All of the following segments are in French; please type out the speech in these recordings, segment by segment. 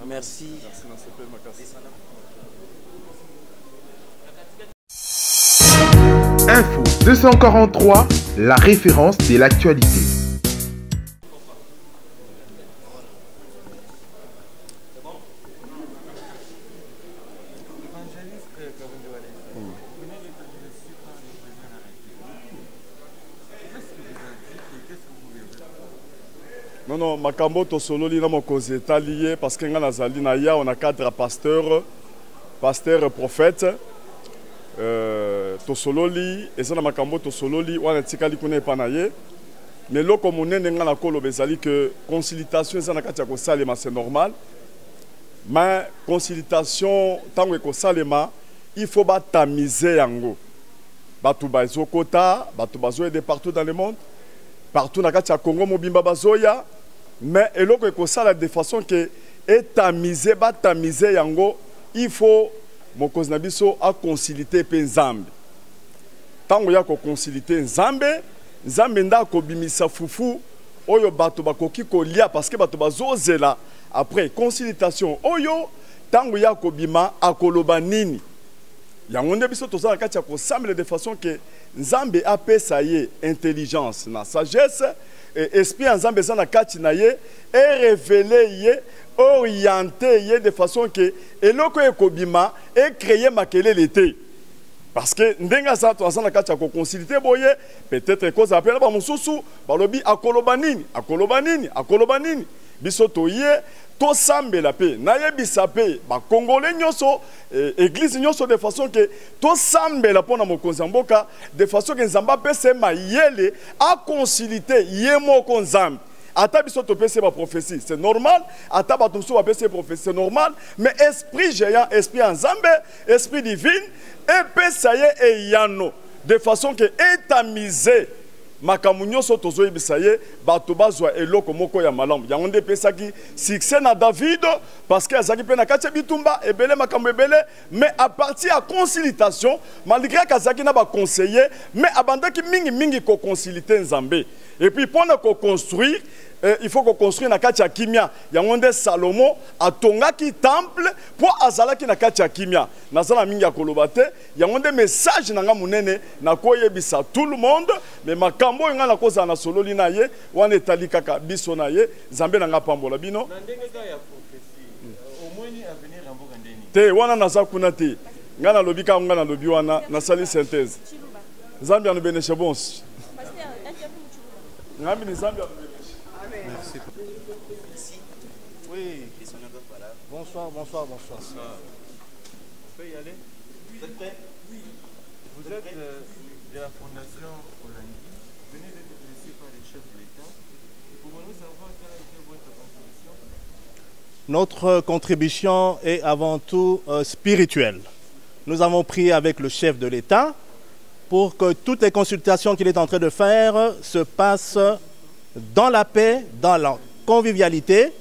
Merci. Info 243, la référence de l'actualité. Non, non, Makambo Tosololi na mokozi est lié parce que ngana zali na ya on a cadre pasteur prophète Tosololi et ça na Makambo Tosololi on a tikali kune panaye mais loko monene ngana kolo bezali que conciliation ça na katia ko salema c'est normal mais conciliation tango ko salema il faut ba tamiser yango batu bazo kota batu bazo de partout dans le monde partout na katia Congo mobimba bazoya mais eloko ekosala de façon que etamiser batamiser yango il faut mokozi na biso a conciliter pe nzambe tango ya ko conciliter nzambe nda ko bimisa fufu oyo bato bakoki kolia parce que bato bazozela après concilitation oyo tango ya ko bima akoloba nini yango nde biso tozala kati ya kosamble de façon que nzambe apesa ye intelligence na sagesse et esprit nzambe za na kati na ye et révéler ye orienter ye de façon que eloko ekobima et créer makelele te parce que ndenga za to na kati ya ko conciliter boye peut-être cause appela ba mususu balobi akoloba nini biso toye to sambela pe na yebisa pe ba congolais nyoso église nyoso de façon que to sambela pona mokonzi mboka de façon que nzamba pese mayele a conciliter yemo ko nzambe ata biso to pese ba prophétie c'est normal ata ba tumso ba pese prophétie c'est normal mais esprit géant esprit nzambe esprit divine et pese ye yano de façon que étamiser makambo nyonso tozoyebisa ye bato bazwa eloko moko ya malamu yango nde epesaki succès na David parce que azalaki mpe na kati ya bitumba ebele makambo ebele mais à partir ya concilitation malgré kazalaki na baconseiller mais abandaki mingi koconcilite nzambe et puis mpona koconstruire il faut qu'on construise na kati ya kimia yango nde Salomo atongaki temple po azalaki na kati ya kimia nazala mingi ya koloba te yango nde message na nga munene na koyebisa tout le monde mais makambo nga na kozala na sololi na ye wana etali kaka biso na ye nzambe na nga pambola bino te wana naza kuna te nga nalobi kaka nga nalobi wana nasali synthèse nzambe anobeneshe bonsi ngambi ni nzambe anobeneshe. Merci. Oui. Bonsoir. On peut y aller? Vous êtes prêts? Oui. Vous êtes de la Fondation Olandi. Venez d'être blessé par les chefs de l'État. Pouvons-nous savoir quelle a été votre contribution? Notre contribution est avant tout spirituelle. Nous avons prié avec le chef de l'État pour que toutes les consultations qu'il est en train de faire se passent dans la paix, dans la convivialité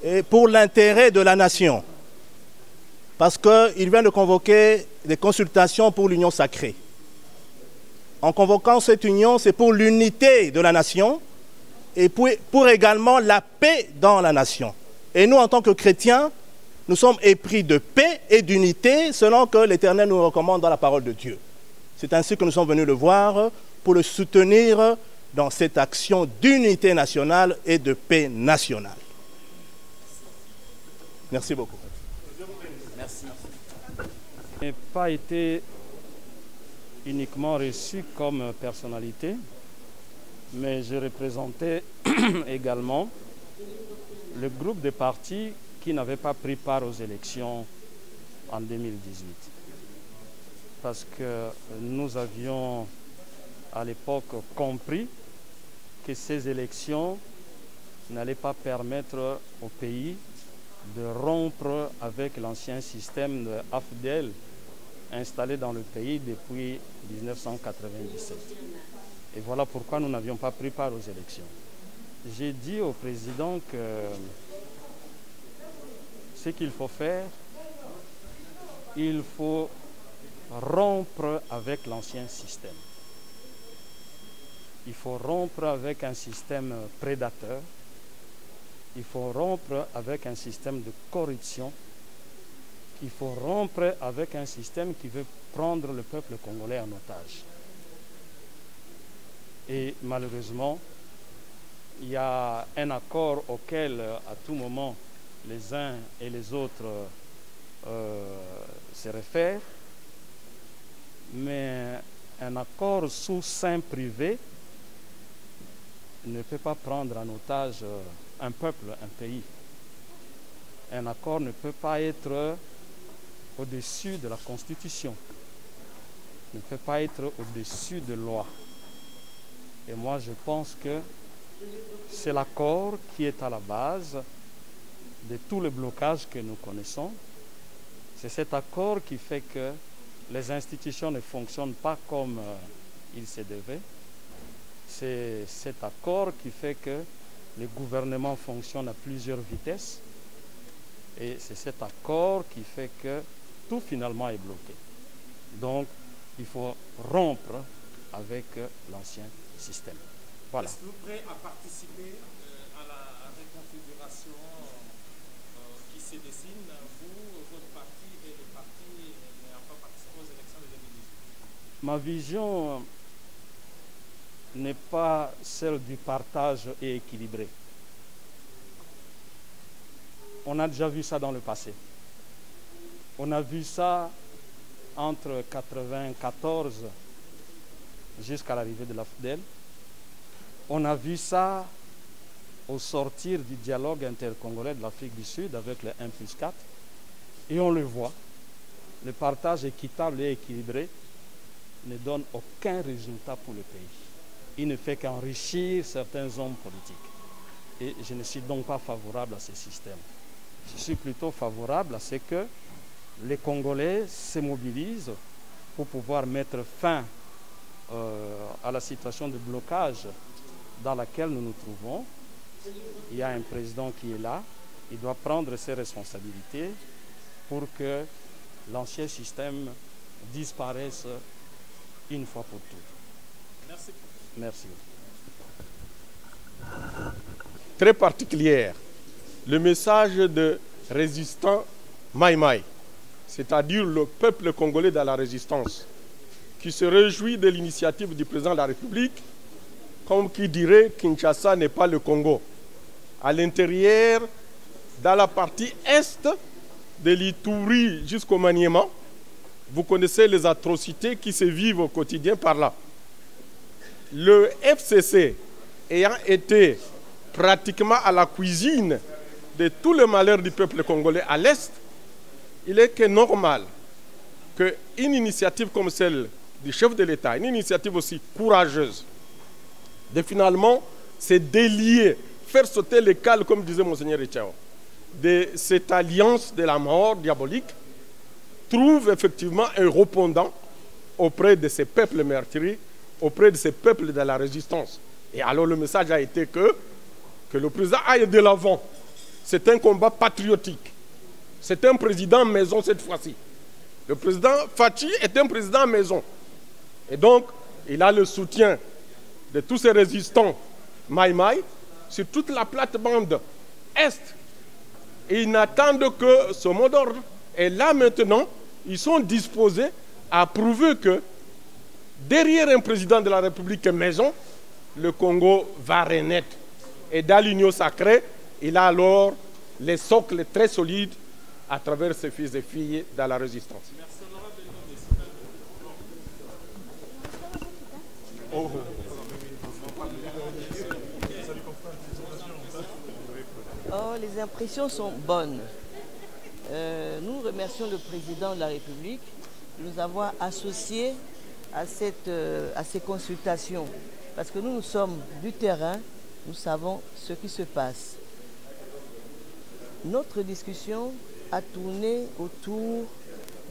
et pour l'intérêt de la nation. Parce qu'il vient de convoquer des consultations pour l'union sacrée. En convoquant cette union, c'est pour l'unité de la nation et pour également la paix dans la nation. Et nous, en tant que chrétiens, nous sommes épris de paix et d'unité selon que l'Éternel nous recommande dans la parole de Dieu. C'est ainsi que nous sommes venus le voir pour le soutenir dans cette action d'unité nationale et de paix nationale. Merci beaucoup. Merci. Je n'ai pas été uniquement reçu comme personnalité, mais je représentais également le groupe de partis qui n'avaient pas pris part aux élections en 2018. Parce que nous avions à l'époque compris que ces élections n'allaient pas permettre au pays de rompre avec l'ancien système de AFDEL installé dans le pays depuis 1997. Et voilà pourquoi nous n'avions pas pris part aux élections. J'ai dit au président que ce qu'il faut faire, il faut rompre avec l'ancien système. Il faut rompre avec un système prédateur. Il faut rompre avec un système de corruption. Il faut rompre avec un système qui veut prendre le peuple congolais en otage. Et malheureusement, il y a un accord auquel, à tout moment, les uns et les autres se réfèrent, mais un accord sous seing privé ne peut pas prendre en otage un peuple, un pays. Un accord ne peut pas être au-dessus de la Constitution, ne peut pas être au-dessus de loi. Et moi, je pense que c'est l'accord qui est à la base de tous les blocages que nous connaissons. C'est cet accord qui fait que les institutions ne fonctionnent pas comme il se devait. C'est cet accord qui fait que les gouvernements fonctionnent à plusieurs vitesses. Et c'est cet accord qui fait que tout finalement est bloqué. Donc, il faut rompre avec l'ancien système. Voilà. Êtes-vous prêt à participer à la reconfiguration qui se dessine? Vous, votre parti et le parti n'ayant pas participé aux élections de 2018. Ma vision n'est pas celle du partage et équilibré. On a déjà vu ça dans le passé. On a vu ça entre 1994 jusqu'à l'arrivée de la FDL. On a vu ça au sortir du dialogue intercongolais de l'Afrique du Sud avec le 1+4. Et on le voit, le partage équitable et équilibré ne donne aucun résultat pour le pays. Il ne fait qu'enrichir certains hommes politiques. Et je ne suis donc pas favorable à ce système. Je suis plutôt favorable à ce que les Congolais se mobilisent pour pouvoir mettre fin à la situation de blocage dans laquelle nous nous trouvons. Il y a un président qui est là, il doit prendre ses responsabilités pour que l'ancien système disparaisse une fois pour toutes. Merci. Merci. Très particulière, le message de résistant Maï-Maï, c'est-à-dire le peuple congolais dans la résistance, qui se réjouit de l'initiative du président de la République, comme qui dirait Kinshasa n'est pas le Congo. À l'intérieur, dans la partie est de l'Ituri jusqu'au Maniema, vous connaissez les atrocités qui se vivent au quotidien par là. Le FCC ayant été pratiquement à la cuisine de tout le malheur du peuple congolais à l'est, il est que normal qu'une initiative comme celle du chef de l'État, une initiative aussi courageuse, de finalement se délier, faire sauter les cales, comme disait Monseigneur Richard, de cette alliance de la mort diabolique, trouve effectivement un répondant auprès de ces peuples meurtris, auprès de ces peuples de la résistance. Et alors le message a été que le président aille de l'avant. C'est un combat patriotique. C'est un président maison cette fois-ci. Le président Fachi est un président maison. Et donc, il a le soutien de tous ces résistants Maï-Maï sur toute la plate-bande Est. Et ils n'attendent que ce mot d'ordre. Et là maintenant, ils sont disposés à prouver que derrière un président de la République maison, le Congo va renaître. Et dans l'union sacrée, il a alors les socles très solides à travers ses fils et filles dans la résistance. Oh, les impressions sont bonnes. Nous remercions le président de la République de nous avoir associés à ces consultations. Parce que nous sommes du terrain, nous savons ce qui se passe. Notre discussion a tourné autour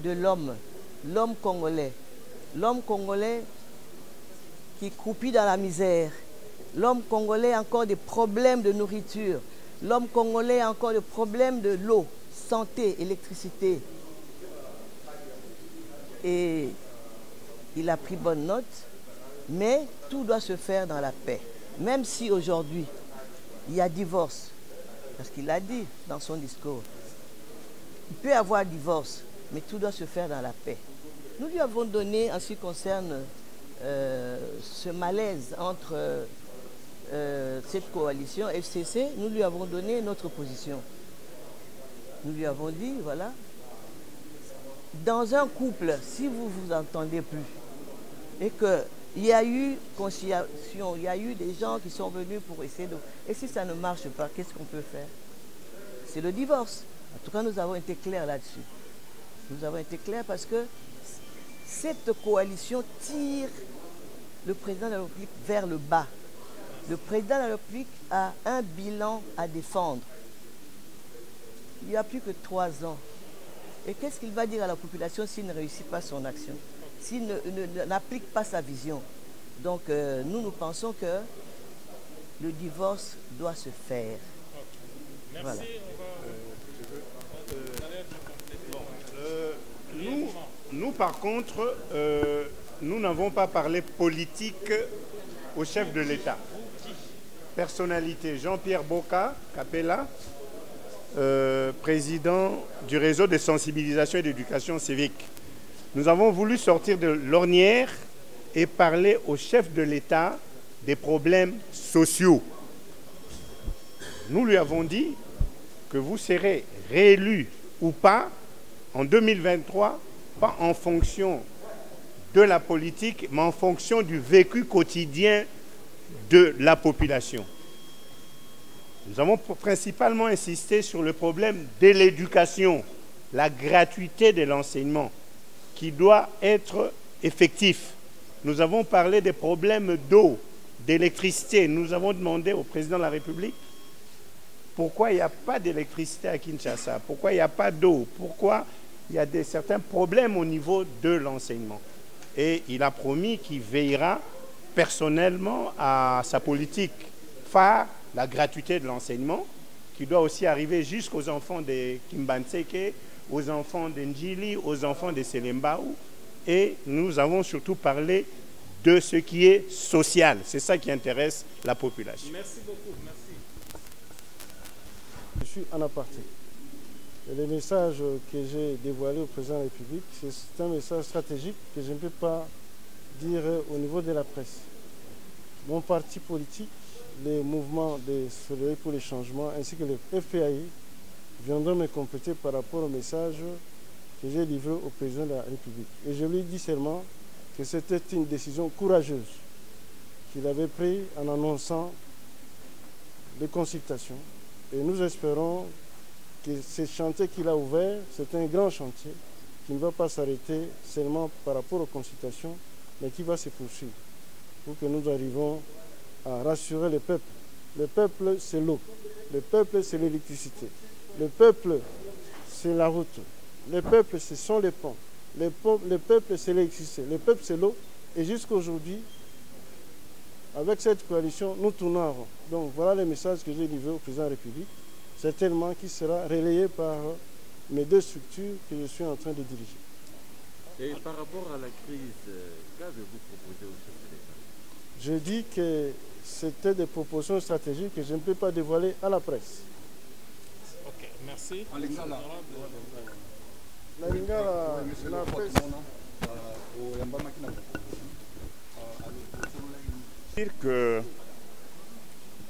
de l'homme congolais. L'homme congolais qui croupit dans la misère. L'homme congolais a encore des problèmes de nourriture. L'homme congolais a encore des problèmes de l'eau, santé, électricité. Et il a pris bonne note Mais tout doit se faire dans la paix. Même si aujourd'hui, il y a divorce, parce qu'il l'a dit dans son discours, il peut y avoir divorce, mais tout doit se faire dans la paix. Nous lui avons donné, en ce qui concerne ce malaise entre cette coalition FCC, nous lui avons donné notre position. Nous lui avons dit, voilà, dans un couple, si vous vous entendez plus, et qu'il y a eu conciliation, il y a eu des gens qui sont venus pour essayer de... Et si ça ne marche pas, qu'est-ce qu'on peut faire? C'est le divorce. En tout cas, nous avons été clairs là-dessus. Nous avons été clairs parce que cette coalition tire le président de la République vers le bas. Le président de la République a un bilan à défendre. Il n'y a plus que 3 ans. Et qu'est-ce qu'il va dire à la population s'il ne réussit pas son action, s'il n'applique pas sa vision? Donc nous pensons que le divorce doit se faire. Merci. Voilà. Nous, par contre, nous n'avons pas parlé politique au chef de l'État. Personnalité, Jean-Pierre Boka, Capella, président du réseau de sensibilisation et d'éducation civique. Nous avons voulu sortir de l'ornière et parler au chef de l'État des problèmes sociaux. Nous lui avons dit que vous serez réélu ou pas en 2023, pas en fonction de la politique, mais en fonction du vécu quotidien de la population. Nous avons principalement insisté sur le problème de l'éducation, la gratuité de l'enseignement, qui doit être effectif. Nous avons parlé des problèmes d'eau, d'électricité. Nous avons demandé au président de la République pourquoi il n'y a pas d'électricité à Kinshasa, pourquoi il n'y a pas d'eau, pourquoi il y a certains problèmes au niveau de l'enseignement. Et il a promis qu'il veillera personnellement à sa politique phare, la gratuité de l'enseignement, qui doit aussi arriver jusqu'aux enfants de Kimbanseke, aux enfants de Njili, aux enfants de Selembao. Et nous avons surtout parlé de ce qui est social. C'est ça qui intéresse la population. Merci beaucoup. Merci. Je suis en aparté. Et le message que j'ai dévoilé au président de la République, c'est un message stratégique que je ne peux pas dire au niveau de la presse. Mon parti politique, les mouvements de solidarité pour les changements ainsi que le FPAI viendront me compléter par rapport au message que j'ai livré au président de la République. Et je lui dis seulement que c'était une décision courageuse qu'il avait prise en annonçant les consultations. Et nous espérons que ce chantier qu'il a ouvert, c'est un grand chantier qui ne va pas s'arrêter seulement par rapport aux consultations, mais qui va se poursuivre pour que nous arrivions à rassurer le peuple. Le peuple, c'est l'eau. Le peuple, c'est l'électricité. Le peuple, c'est la route. Le peuple, ce sont les ponts. Le peuple, c'est l'électricité. Le peuple, c'est l'eau. Et jusqu'à aujourd'hui, avec cette coalition, nous tournons en rond. Donc voilà le message que j'ai livré au président de la République, certainement qui sera relayé par mes 2 structures que je suis en train de diriger. Et par rapport à la crise, qu'avez-vous proposé au chef de l'État? Je dis que c'était des propositions stratégiques que je ne peux pas dévoiler à la presse. Ok, merci. Alexandre. Dire que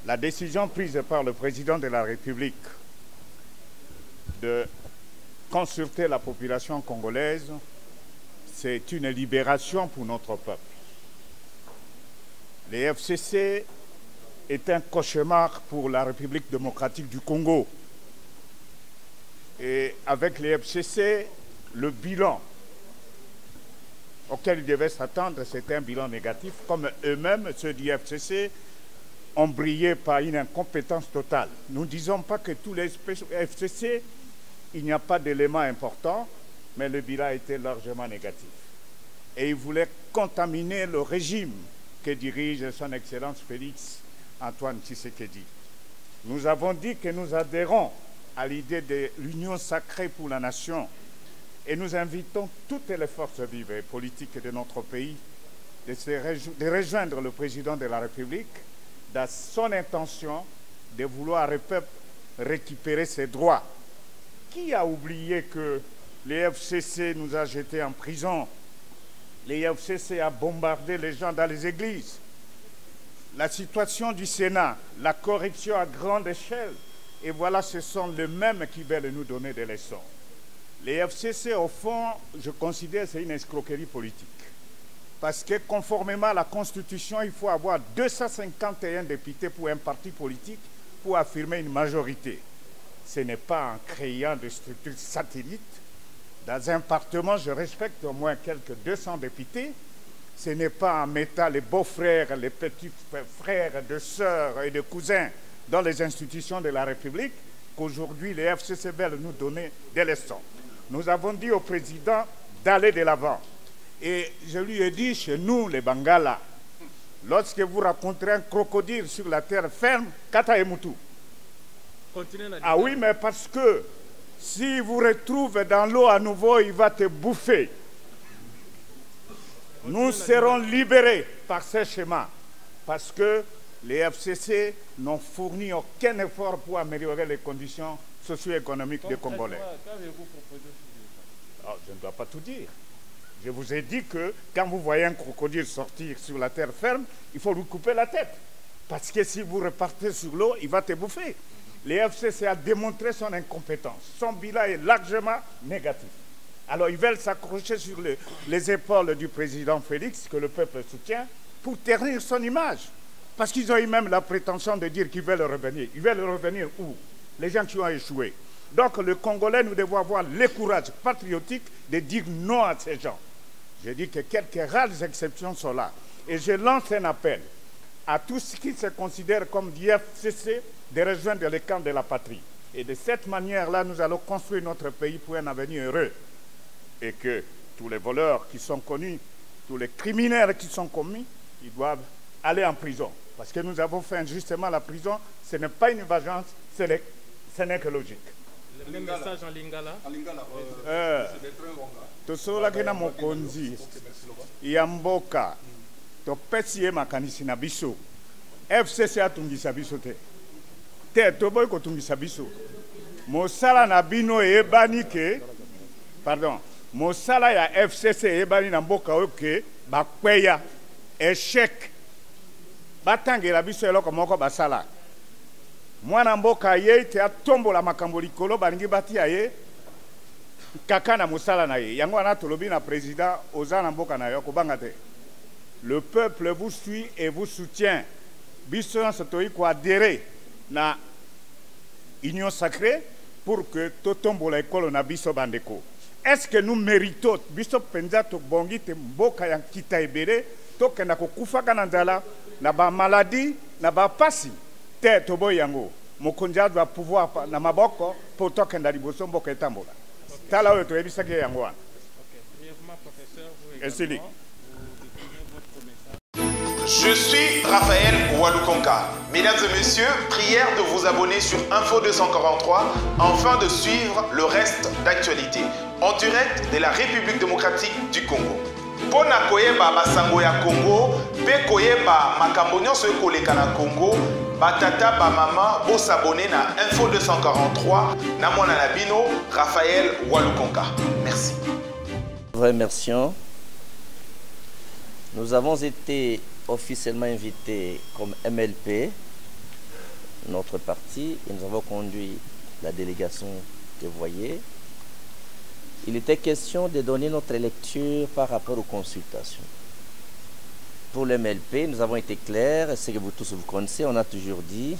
la décision prise par le président de la République de consulter la population congolaise, c'est une libération pour notre peuple. Les FCC est un cauchemar pour la République démocratique du Congo. Et avec les FCC, le bilan auquel ils devaient s'attendre, c'était un bilan négatif, comme eux-mêmes, ceux du FCC, ont brillé par une incompétence totale. Nous ne disons pas que tous les FCC, il n'y a pas d'éléments importants, mais le bilan était largement négatif. Et ils voulaient contaminer le régime que dirige son Excellence Félix Antoine Tshisekedi. Nous avons dit que nous adhérons à l'idée de l'union sacrée pour la nation et nous invitons toutes les forces vives et politiques de notre pays de rejoindre le président de la République dans son intention de vouloir récupérer ses droits. Qui a oublié que les FCC nous a jetés en prison? Les FCC a bombardé les gens dans les églises. La situation du Sénat, la corruption à grande échelle. Et voilà, ce sont les mêmes qui veulent nous donner des leçons. Les FCC, au fond, je considère que c'est une escroquerie politique. Parce que conformément à la Constitution, il faut avoir 251 députés pour un parti politique pour affirmer une majorité. Ce n'est pas en créant des structures satellites. Dans un parlement, je respecte au moins quelques 200 députés. Ce n'est pas en mettant les beaux-frères, les petits frères de sœurs et de cousins dans les institutions de la République qu'aujourd'hui les FCC veulent nous donner des leçons. Nous avons dit au président d'aller de l'avant. Et je lui ai dit, chez nous, les Bangala, lorsque vous rencontrez un crocodile sur la terre ferme, kata emutu. Ah oui, mais parce que si vous retrouvez dans l'eau à nouveau, il va te bouffer. Nous serons libérés par ce schéma parce que les FCC n'ont fourni aucun effort pour améliorer les conditions socio-économiques des Congolais. Oh, je ne dois pas tout dire. Je vous ai dit que quand vous voyez un crocodile sortir sur la terre ferme, il faut lui couper la tête. Parce que si vous repartez sur l'eau, il va te bouffer. Les FCC a démontré son incompétence. Son bilan est largement négatif. Alors ils veulent s'accrocher sur les épaules du président Félix, que le peuple soutient, pour ternir son image. Parce qu'ils ont eu même la prétention de dire qu'ils veulent revenir. Ils veulent revenir où? Les gens qui ont échoué. Donc le Congolais, nous devons avoir le courage patriotique de dire non à ces gens. Je dis que quelques rares exceptions sont là. Et je lance un appel à tous ceux qui se considèrent comme du FCC de rejoindre le camp de la patrie. Et de cette manière-là, nous allons construire notre pays pour un avenir heureux. Et que tous les voleurs qui sont connus, tous les criminels qui sont commis, ils doivent aller en prison. Parce que nous avons fait injustement la prison, ce n'est pas une vengeance, ce n'est que logique. Le message en Lingala. Tosolaki na mokonzi ya mboka topesi ye makanisi na biso FCC atungisa biso te toboyi kotungisa biso mosala na bino eyebani ke pardon mosala ya FCC eyebani na mboka oyo ke bakweya échec batangela biso eloko moko basala mwana mboka ye te atombola makambo likolo balingi batia ye kaka na mosala na ye yango wana tolobi na président oza na mboka na yo kobanga te. Le peuple vous suit et vous soutient. Biso nyonso toyi koadere na union sacrée pour que totombola ekolo na biso bandeko. Est-ce que nous méritons biso penza tobongi te mboka ya kita ebele tokenda kokufaka na nzala na ba maladie na ba pasi te toboyi yango mokonzi doit pouvoir na maboko pour tokenda liboso mboka etambola. Tala oyo toyebisaki yango wana. Esili. Je suis Raphaël Walukonka. Mesdames et messieurs, prière de vous abonner sur Info 243 afin de suivre le reste d'actualité en direct de la République démocratique du Congo. Pona koyeba basango ya Congo, pe koyeba makambo nyonso ekoleka na Congo, batata ba mama bo s'abonner na Info 243 na mwana na bino Raphaël Walukonka. Merci. Remercions. Nous avons été officiellement invités comme MLP, notre parti, et nous avons conduit la délégation que vous voyez. Il était question de donner notre lecture par rapport aux consultations. Pour le MLP, nous avons été clairs, et ce que vous tous vous connaissez, on a toujours dit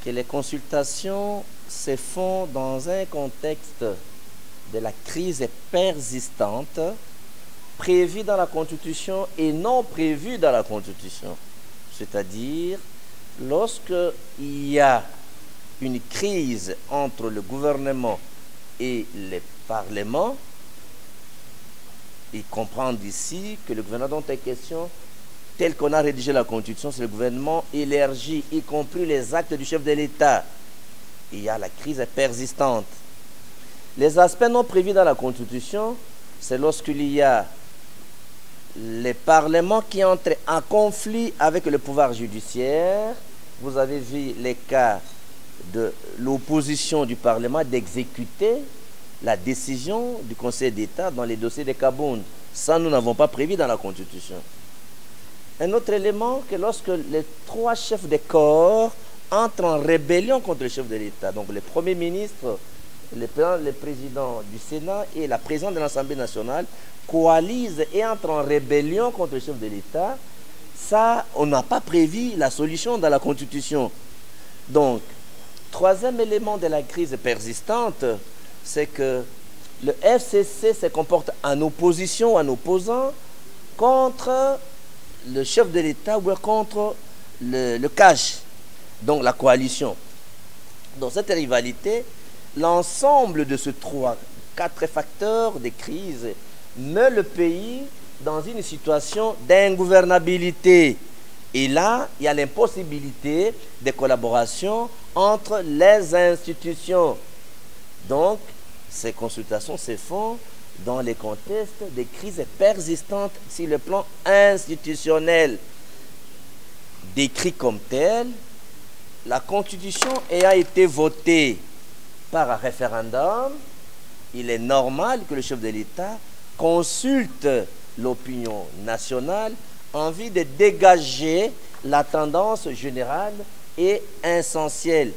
que les consultations se font dans un contexte de la crise persistante prévu dans la Constitution et non prévu dans la Constitution. C'est-à-dire, lorsqu'il y a une crise entre le gouvernement et le Parlement, il comprend d'ici que le gouvernement dont il est question, tel qu'on a rédigé la Constitution, c'est le gouvernement élargi, y compris les actes du chef de l'État. Il y a la crise persistante. Les aspects non prévus dans la Constitution, c'est lorsqu'il y a les parlements qui entrent en conflit avec le pouvoir judiciaire. Vous avez vu les cas de l'opposition du Parlement d'exécuter la décision du Conseil d'État dans les dossiers de Kabound. Ça, nous n'avons pas prévu dans la Constitution. Un autre élément, que lorsque les 3 chefs de corps entrent en rébellion contre le chef de l'État, donc le Premier ministre, le président du Sénat et la présidente de l'Assemblée nationale coalisent et entrent en rébellion contre le chef de l'État, ça, on n'a pas prévu la solution dans la Constitution. Donc, 3e élément de la crise persistante, c'est que le FCC se comporte en opposition, en opposant contre le chef de l'État ou contre le CAJ, donc la coalition. Dans cette rivalité, l'ensemble de ces 4 facteurs de crise met le pays dans une situation d'ingouvernabilité. Et là, il y a l'impossibilité de collaboration entre les institutions. Donc, ces consultations se font dans les contextes de crises persistantes sur le plan institutionnel. Décrit comme tel, la Constitution ayant été votée par un référendum, il est normal que le chef de l'État consulte l'opinion nationale en vue de dégager la tendance générale et essentielle.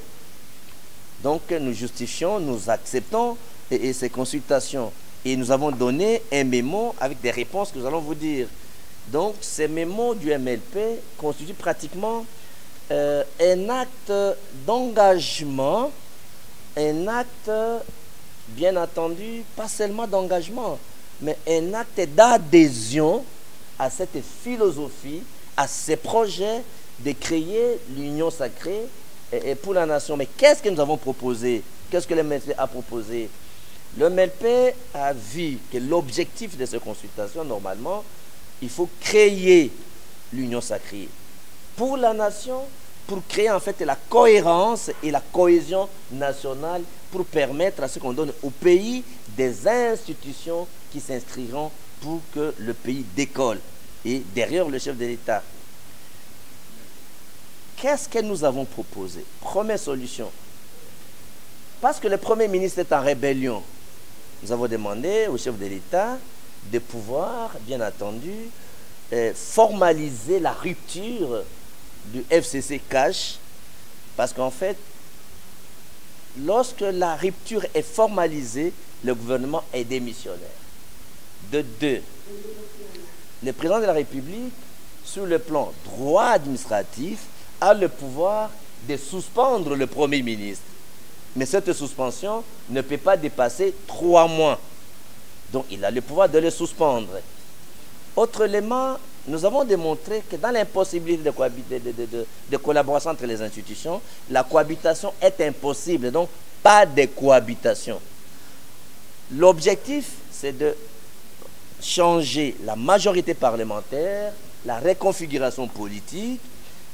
Donc nous justifions, nous acceptons ces consultations. Et nous avons donné un mémo avec des réponses que nous allons vous dire. Donc ces mémos du MLP constituent pratiquement un acte d'engagement, un acte, bien entendu, pas seulement d'engagement, mais un acte d'adhésion à cette philosophie, à ces projets de créer l'union sacrée et pour la nation. Mais qu'est-ce que nous avons proposé? Qu'est-ce que le MLP a proposé? Le MLP a vu que l'objectif de ces consultations, normalement, il faut créer l'union sacrée pour la nation, pour créer en fait la cohérence et la cohésion nationale, pour permettre à ce qu'on donne au pays des institutions qui s'inscriront pour que le pays décolle. Et derrière le chef de l'État, qu'est-ce que nous avons proposé? Première solution. Parce que le Premier ministre est en rébellion, nous avons demandé au chef de l'État de pouvoir, bien entendu, formaliser la rupture du FCC cash, parce qu'en fait, lorsque la rupture est formalisée, le gouvernement est démissionnaire. De 2, le président de la République, sur le plan droit administratif, a le pouvoir de suspendre le Premier ministre. Mais cette suspension ne peut pas dépasser 3 mois. Donc il a le pouvoir de le suspendre. Autre élément, nous avons démontré que dans l'impossibilité de collaboration entre les institutions, la cohabitation est impossible. Donc pas de cohabitation. L'objectif, c'est de changer la majorité parlementaire, la reconfiguration politique.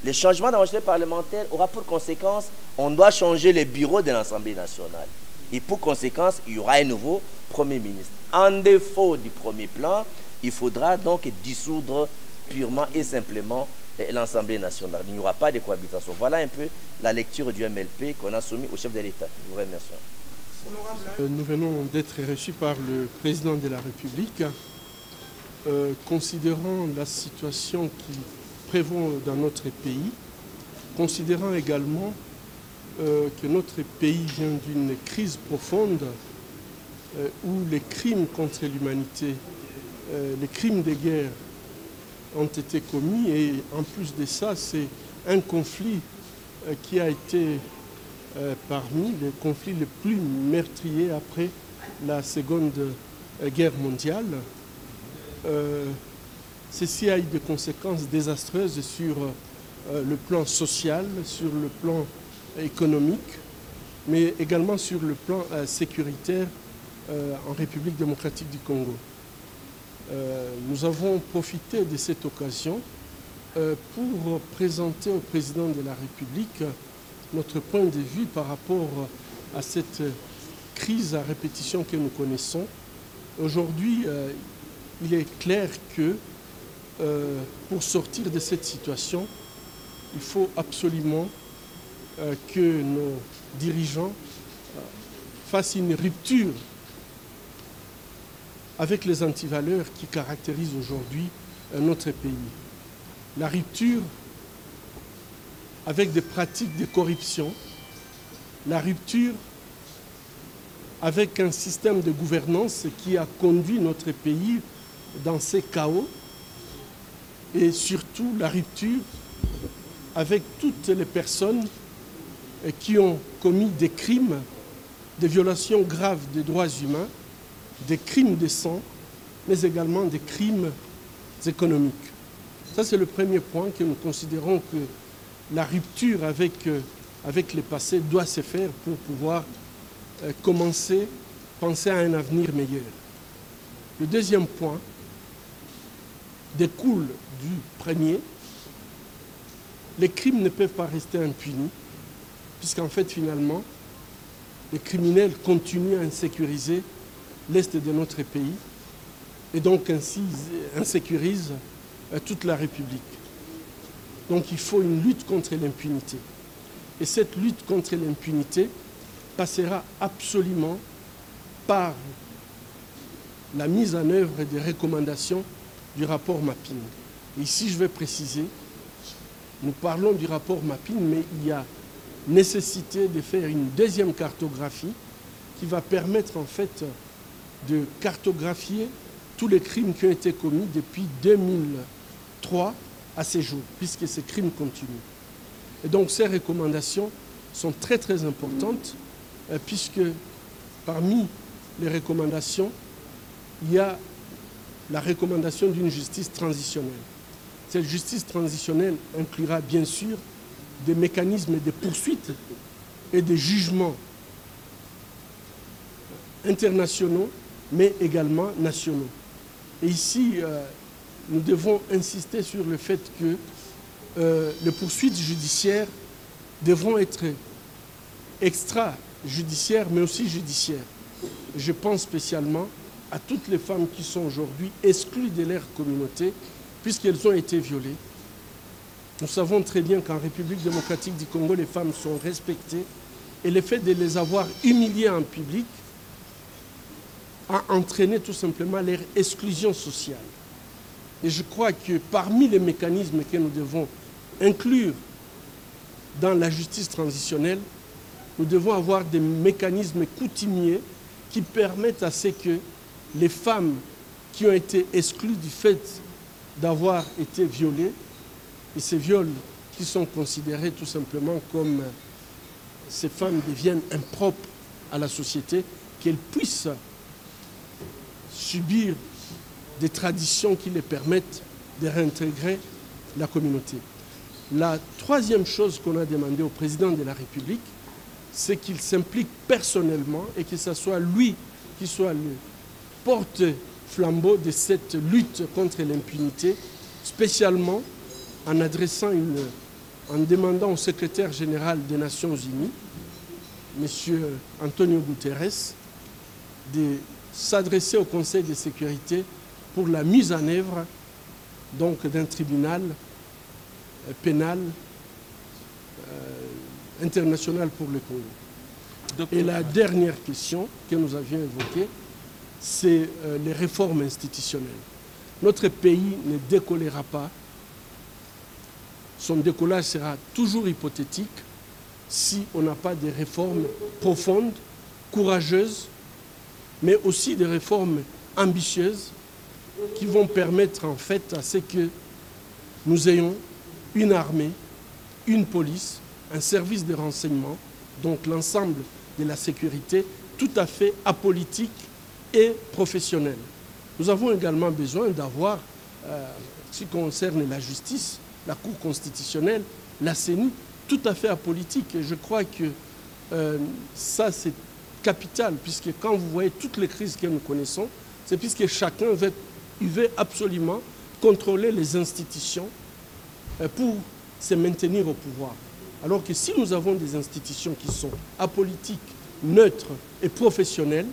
Le changement de la majorité parlementaire aura pour conséquence, on doit changer le bureau de l'Assemblée nationale. Et pour conséquence, il y aura un nouveau Premier ministre. En défaut du premier plan, il faudra donc dissoudre purement et simplement l'Assemblée nationale. Il n'y aura pas de cohabitation. Voilà un peu la lecture du MLP qu'on a soumis au chef de l'État. Je vous remercie. Nous venons d'être reçus par le président de la République. Considérant la situation qui prévaut dans notre pays, considérant également que notre pays vient d'une crise profonde où les crimes contre l'humanité, les crimes de guerre ont été commis, et en plus de ça, c'est un conflit qui a été parmi les conflits les plus meurtriers après la Seconde Guerre mondiale. Ceci a eu des conséquences désastreuses sur le plan social, sur le plan économique, mais également sur le plan sécuritaire en République démocratique du Congo. Nous avons profité de cette occasion pour présenter au président de la République notre point de vue par rapport à cette crise à répétition que nous connaissons. Aujourd'hui, il est clair que pour sortir de cette situation, il faut absolument que nos dirigeants fassent une rupture avec les antivaleurs qui caractérisent aujourd'hui notre pays. La rupture avec des pratiques de corruption, la rupture avec un système de gouvernance qui a conduit notre pays dans ces chaos, et surtout la rupture avec toutes les personnes qui ont commis des crimes, des violations graves des droits humains, des crimes de sang, mais également des crimes économiques. Ça, c'est le premier point que nous considérons que la rupture avec le passé doit se faire pour pouvoir commencer, penser à un avenir meilleur. Le deuxième point découle du premier. Les crimes ne peuvent pas rester impunis, puisqu'en fait, finalement, les criminels continuent à insécuriser l'Est de notre pays et donc ainsi insécurisent toute la République. Donc il faut une lutte contre l'impunité. Et cette lutte contre l'impunité passera absolument par la mise en œuvre des recommandations du rapport Mapping. Et ici, je vais préciser, nous parlons du rapport Mapping, mais il y a nécessité de faire une deuxième cartographie qui va permettre en fait de cartographier tous les crimes qui ont été commis depuis 2003 à ces jours, puisque ces crimes continuent. Et donc ces recommandations sont très très importantes, puisque parmi les recommandations, il y a la recommandation d'une justice transitionnelle. Cette justice transitionnelle inclura bien sûr des mécanismes de poursuite et de jugements internationaux, mais également nationaux. Et ici, nous devons insister sur le fait que les poursuites judiciaires devront être extrajudiciaires, mais aussi judiciaires. Je pense spécialement à toutes les femmes qui sont aujourd'hui exclues de leur communauté, puisqu'elles ont été violées. Nous savons très bien qu'en République démocratique du Congo, les femmes sont respectées, et le fait de les avoir humiliées en public a entraîné tout simplement leur exclusion sociale. Et je crois que parmi les mécanismes que nous devons inclure dans la justice transitionnelle, nous devons avoir des mécanismes coutumiers qui permettent à ce que les femmes qui ont été exclues du fait d'avoir été violées, et ces viols qui sont considérés tout simplement comme ces femmes deviennent impropres à la société, qu'elles puissent subir des traditions qui les permettent de réintégrer la communauté. La troisième chose qu'on a demandé au président de la République, c'est qu'il s'implique personnellement et que ce soit lui qui soit le porte-flambeau de cette lutte contre l'impunité, spécialement en demandant au secrétaire général des Nations Unies, M. Antonio Guterres, de s'adresser au Conseil de sécurité pour la mise en œuvre d'un tribunal pénal international pour le Congo. Et la dernière question que nous avions évoquée, c'est les réformes institutionnelles. Notre pays ne décollera pas, son décollage sera toujours hypothétique si on n'a pas de réformes profondes, courageuses, mais aussi des réformes ambitieuses qui vont permettre en fait à ce que nous ayons une armée, une police, un service de renseignement, donc l'ensemble de la sécurité, tout à fait apolitique et professionnel. Nous avons également besoin d'avoir, ce qui concerne la justice, la Cour constitutionnelle, la CENI, tout à fait apolitique. Et je crois que ça, c'est capital, puisque quand vous voyez toutes les crises que nous connaissons, c'est puisque chacun veut absolument contrôler les institutions pour se maintenir au pouvoir. Alors que si nous avons des institutions qui sont apolitiques, neutres et professionnelles,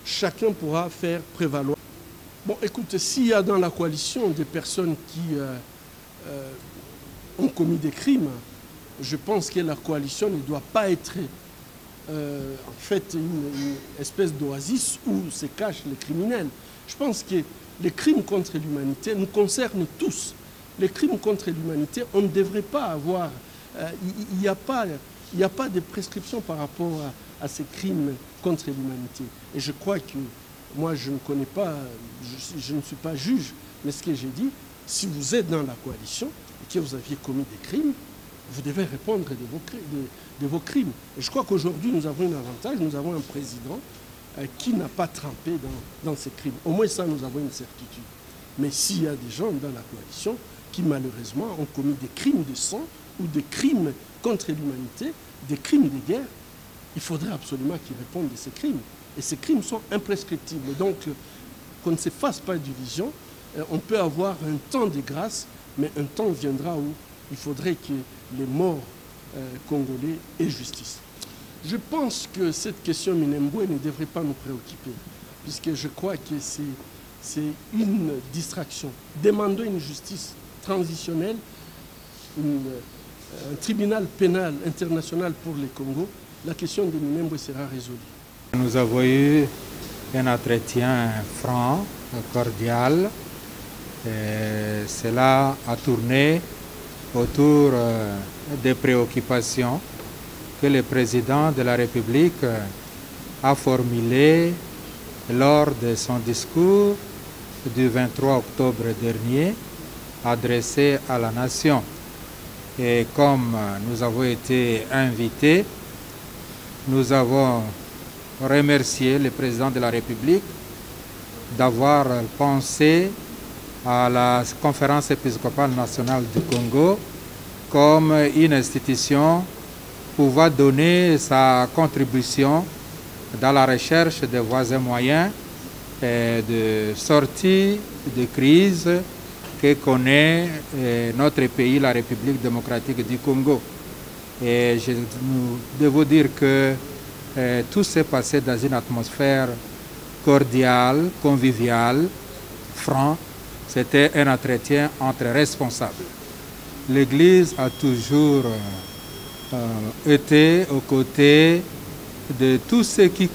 chacun pourra faire prévaloir. Bon, Écoute, s'il y a dans la coalition des personnes qui ont commis des crimes, je pense que la coalition ne doit pas être en fait une espèce d'oasis où se cachent les criminels. Je pense que les crimes contre l'humanité nous concernent tous. Les crimes contre l'humanité, on ne devrait pas avoir... Il n'y a pas de prescription par rapport à ces crimes contre l'humanité. Et je crois que, moi je ne connais pas, je ne suis pas juge, mais ce que j'ai dit, si vous êtes dans la coalition et que vous aviez commis des crimes, vous devez répondre de vos crimes. Et je crois qu'aujourd'hui, nous avons un avantage, nous avons un président qui n'a pas trempé dans ces crimes. Au moins ça, nous avons une certitude. Mais s'il y a des gens dans la coalition qui malheureusement ont commis des crimes de sang ou des crimes contre l'humanité, des crimes de guerre, il faudrait absolument qu'ils répondent de ces crimes. Et ces crimes sont imprescriptibles. Donc, qu'on ne se fasse pas d'illusions. On peut avoir un temps de grâce, mais un temps viendra où il faudrait que les morts congolais aient justice. Je pense que cette question Minembwe ne devrait pas nous préoccuper, puisque je crois que c'est une distraction. Demandons une justice transitionnelle, un tribunal pénal international pour le Congo, la question de Minembwe sera résolue. Nous avons eu un entretien franc, cordial. Cela a tourné autour des préoccupations que le président de la République a formulées lors de son discours du 23 octobre dernier adressé à la nation. Et comme nous avons été invités, nous avons remercié le président de la République d'avoir pensé à la conférence épiscopale nationale du Congo comme une institution pouvant donner sa contribution dans la recherche des voies et moyens de sortie de crise que connaît notre pays, la République démocratique du Congo. Et nous devons dire que tout s'est passé dans une atmosphère cordiale, conviviale, franc. C'était un entretien entre responsables. L'Église a toujours été aux côtés de tous ceux qui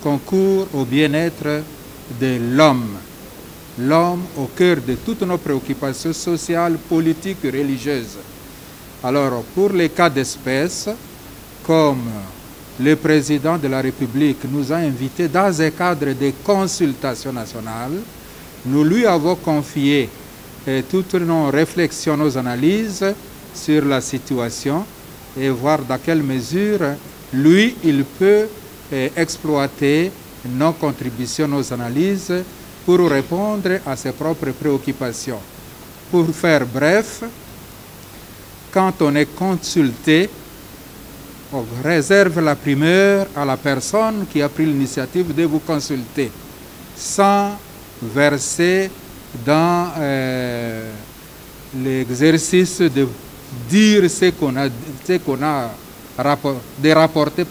concourent au bien-être de l'homme. L'homme au cœur de toutes nos préoccupations sociales, politiques et religieuses. Alors, pour les cas d'espèce, comme le président de la République nous a invités dans un cadre de consultation nationale, nous lui avons confié toutes nos réflexions, nos analyses sur la situation et voir dans quelle mesure, lui, il peut exploiter nos contributions, nos analyses pour répondre à ses propres préoccupations. Pour faire bref, quand on est consulté, on réserve la primeur à la personne qui a pris l'initiative de vous consulter, sans verser dans l'exercice de dire ce qu'on a rapporté,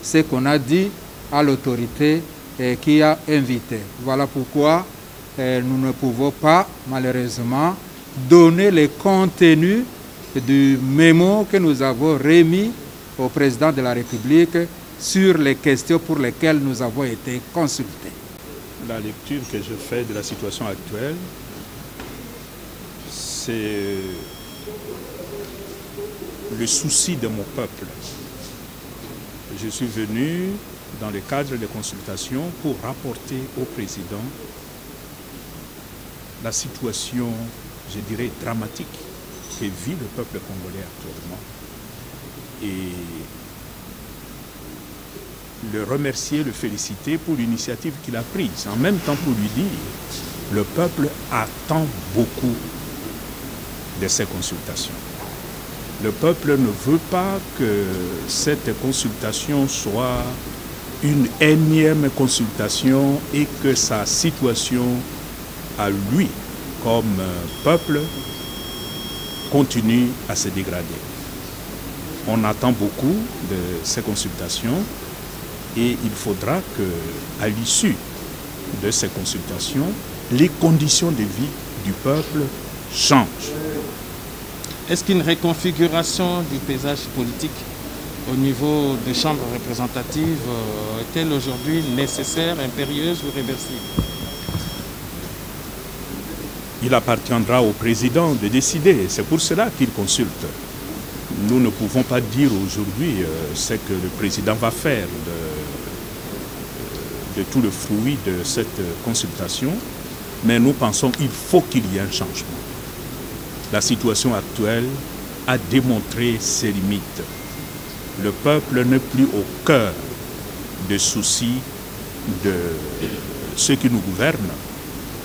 ce qu'on a dit à l'autorité qui a invité. Voilà pourquoi nous ne pouvons pas, malheureusement, donner le contenu du mémo que nous avons remis au président de la République sur les questions pour lesquelles nous avons été consultés. La lecture que je fais de la situation actuelle, c'est le souci de mon peuple. Je suis venu dans le cadre des consultations pour rapporter au président la situation, je dirais, dramatique que vit le peuple congolais actuellement. Et le remercier, le féliciter pour l'initiative qu'il a prise. En même temps pour lui dire, le peuple attend beaucoup de ces consultations. Le peuple ne veut pas que cette consultation soit une énième consultation et que sa situation à lui, comme peuple, continue à se dégrader. On attend beaucoup de ces consultations et il faudra qu'à l'issue de ces consultations, les conditions de vie du peuple changent. Est-ce qu'une reconfiguration du paysage politique au niveau des chambres représentatives est-elle aujourd'hui nécessaire, impérieuse ou réversible? Il appartiendra au président de décider. C'est pour cela qu'il consulte. Nous ne pouvons pas dire aujourd'hui ce que le président va faire de tout le fruit de cette consultation, mais nous pensons qu'il faut qu'il y ait un changement. La situation actuelle a démontré ses limites. Le peuple n'est plus au cœur des soucis de ceux qui nous gouvernent.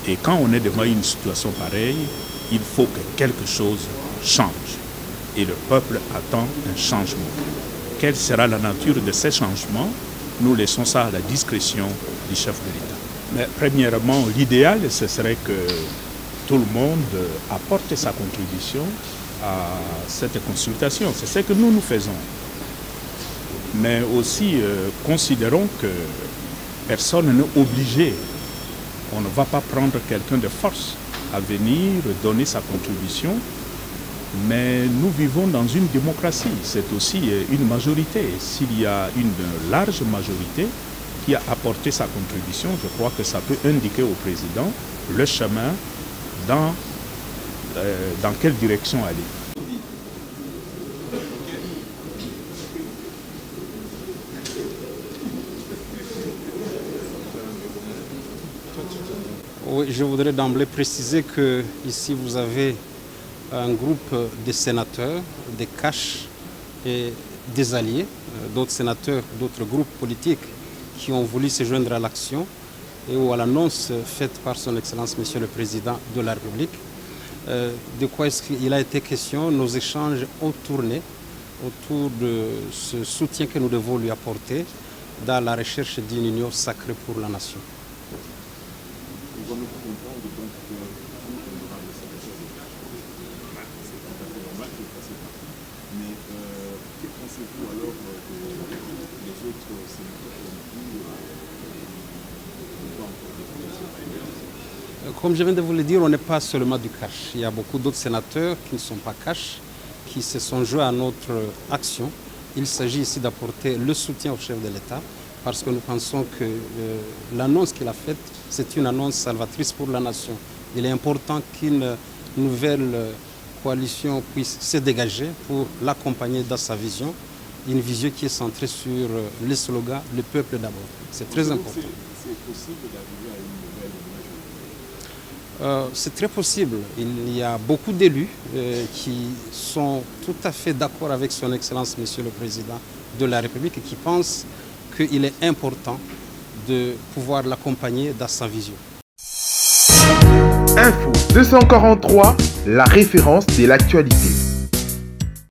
Et quand on est devant une situation pareille, il faut que quelque chose change. Et le peuple attend un changement. Quelle sera la nature de ces changements? Nous laissons ça à la discrétion du chef de l'État. Mais premièrement, l'idéal, ce serait que tout le monde apporte sa contribution à cette consultation. C'est ce que nous faisons. Mais aussi, considérons que personne n'est obligé. On ne va pas prendre quelqu'un de force à venir donner sa contribution. Mais nous vivons dans une démocratie. C'est aussi une majorité. S'il y a une large majorité qui a apporté sa contribution, je crois que ça peut indiquer au président le chemin dans quelle direction aller. Oui, je voudrais d'emblée préciser que ici vous avez un groupe de sénateurs, des caches et des alliés, d'autres sénateurs, d'autres groupes politiques qui ont voulu se joindre à l'action et ou à l'annonce faite par son Excellence Monsieur le Président de la République. De quoi est-ce qu'il a été question? Nos échanges ont tourné autour de ce soutien que nous devons lui apporter dans la recherche d'une union sacrée pour la nation. Comme je viens de vous le dire, on n'est pas seulement du cash. Il y a beaucoup d'autres sénateurs qui ne sont pas cash, qui se sont joints à notre action. Il s'agit ici d'apporter le soutien au chef de l'État parce que nous pensons que l'annonce qu'il a faite, c'est une annonce salvatrice pour la nation. Il est important qu'une nouvelle coalition puisse se dégager pour l'accompagner dans sa vision, une vision qui est centrée sur le slogan « Le peuple d'abord ». C'est très important. C'est possible d'arriver à une nouvelle c'est très possible. Il y a beaucoup d'élus qui sont tout à fait d'accord avec son Excellence, Monsieur le Président de la République, et qui pensent qu'il est important de pouvoir l'accompagner dans sa vision. Info 243, la référence de l'actualité.